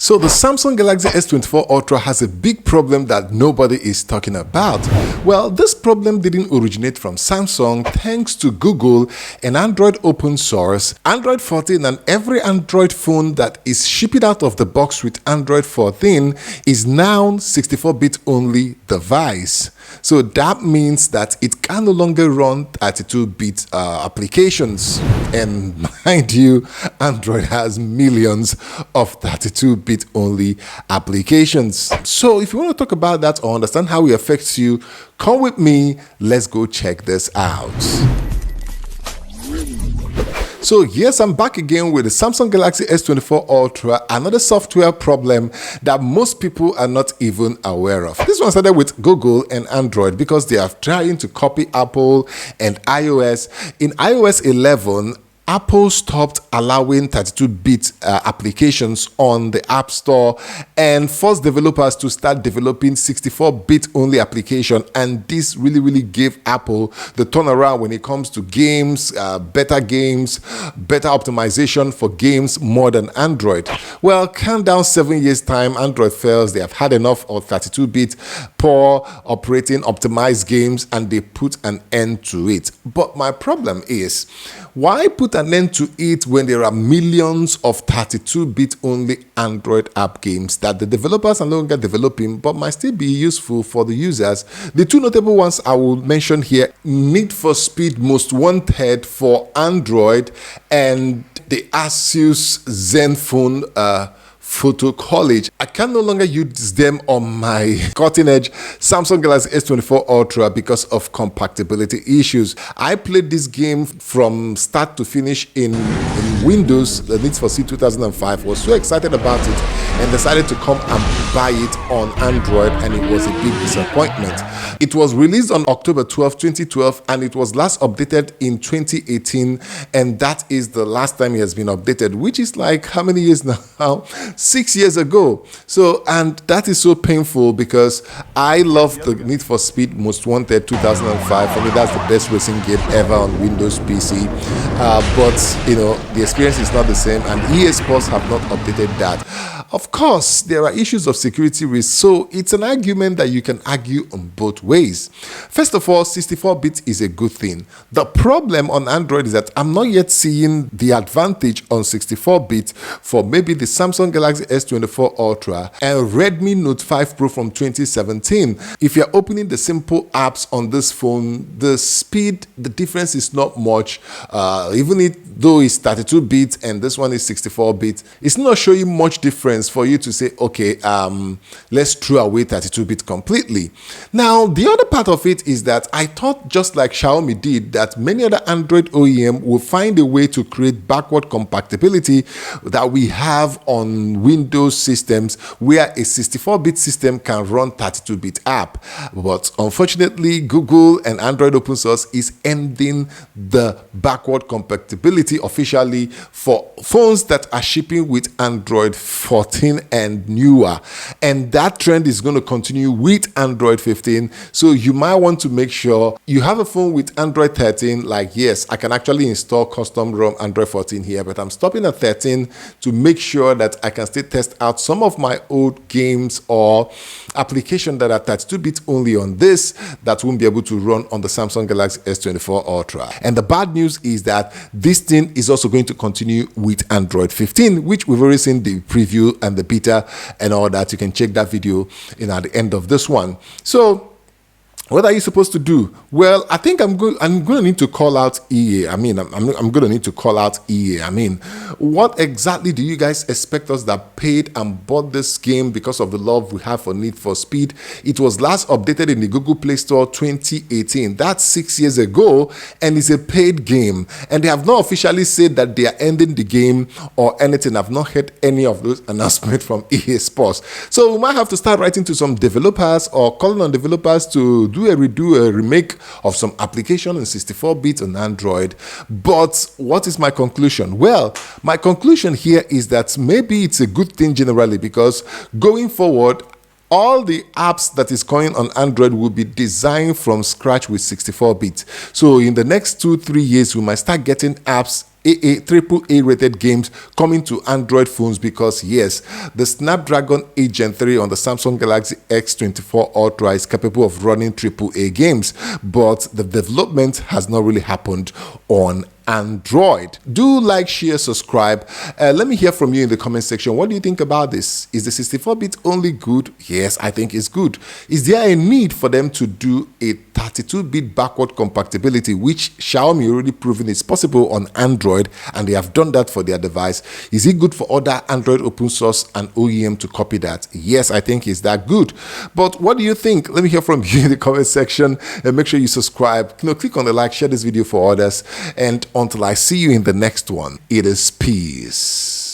So the Samsung Galaxy S24 Ultra has a big problem that nobody is talking about. Well, this problem didn't originate from Samsung thanks to Google and Android open source, Android 14, and every Android phone that is shipping out of the box with Android 14 is now 64-bit only device. So that means that it can no longer run 32-bit applications. And mind you, Android has millions of 32-bit only applications. So if you want to talk about that or understand how it affects you, come with me. Let's go check this out. So yes, I'm back again with the Samsung Galaxy S24 Ultra, another software problem that most people are not even aware of. This one started with Google and Android because they are trying to copy Apple and iOS. In iOS 11, Apple stopped allowing 32-bit applications on the App Store and forced developers to start developing 64-bit only application, and this really gave Apple the turnaround when it comes to games, better optimization for games more than Android. Well, count down 7 years time, Android fails. They have had enough of 32-bit poor operating optimized games, and they put an end to it. But my problem is, why put an end to it when there are millions of 32-bit only Android app games that the developers are no longer developing but might still be useful for the users? The two notable ones I will mention here: Need for Speed Most Wanted for Android and the Asus Zenfone Photo College. I can no longer use them on my cutting-edge Samsung Galaxy S24 Ultra because of compatibility issues. I played this game from start to finish in Windows, the Need for Speed 2005. Was so excited about it and decided to come and buy it on Android, and it was a big disappointment. It was released on October 12, 2012, and it was last updated in 2018, and that is the last time it has been updated, which is like how many years now? 6 years ago. So, and that is so painful because I love the Need for Speed Most Wanted 2005. For me, that's the best racing game ever on Windows PC. But you know, the experience is not the same, and EA Sports have not updated that. Of course, there are issues of security risk, so it's an argument that you can argue on both ways. First of all, 64-bit is a good thing. The problem on Android is that I'm not yet seeing the advantage on 64-bit for maybe the Samsung Galaxy S24 Ultra and Redmi Note 5 Pro from 2017. If you're opening the simple apps on this phone, the speed, the difference is not much. Even though it's 32-bit and this one is 64-bit, it's not showing much difference for you to say, okay, let's throw away 32-bit completely. Now, the other part of it is that I thought, just like Xiaomi did, that many other Android OEM will find a way to create backward compatibility that we have on Windows systems where a 64-bit system can run 32-bit app. But unfortunately, Google and Android open source is ending the backward compatibility officially for phones that are shipping with Android 14 and newer, and that trend is going to continue with Android 15. So you might want to make sure you have a phone with Android 13. Like, yes, I can actually install custom ROM Android 14 here, but I'm stopping at 13 to make sure that I can still test out some of my old games or applications that are 32-bit only on this that won't be able to run on the Samsung Galaxy S24 Ultra. And the bad news is that this thing is also going to continue with Android 15, which we've already seen the preview and the beta and all that. You can check that video at the end of this one. So what are you supposed to do? Well, I think I'm going to need to call out EA. I'm going to need to call out EA. What exactly do you guys expect us that paid and bought this game because of the love we have for Need for Speed? It was last updated in the Google Play Store 2018. That's 6 years ago, and it's a paid game. And they have not officially said that they are ending the game or anything. I've not heard any of those announcements from EA Sports. So we might have to start writing to some developers or calling on developers to do a remake of some application in 64-bit on Android. But what is my conclusion? Well, my conclusion here is that maybe it's a good thing generally, because going forward, all the apps that is coming on Android will be designed from scratch with 64-bit. So in the next 2-3 years, we might start getting apps, AAA rated games coming to Android phones, because yes, the Snapdragon 8 Gen 3 on the Samsung Galaxy S24 Ultra is capable of running AAA games, but the development has not really happened on Android. Do like, share, subscribe. Let me hear from you in the comment section. What do you think about this? Is the 64-bit only good? Yes, I think it's good. Is there a need for them to do a 32-bit backward compatibility, which Xiaomi already proven is possible on Android, and they have done that for their device? Is it good for other Android open source and OEM to copy that? Yes, I think it's that good. But what do you think? Let me hear from you in the comment section, and make sure you subscribe. Click on the like, share this video for others, and until I see you in the next one, it is peace.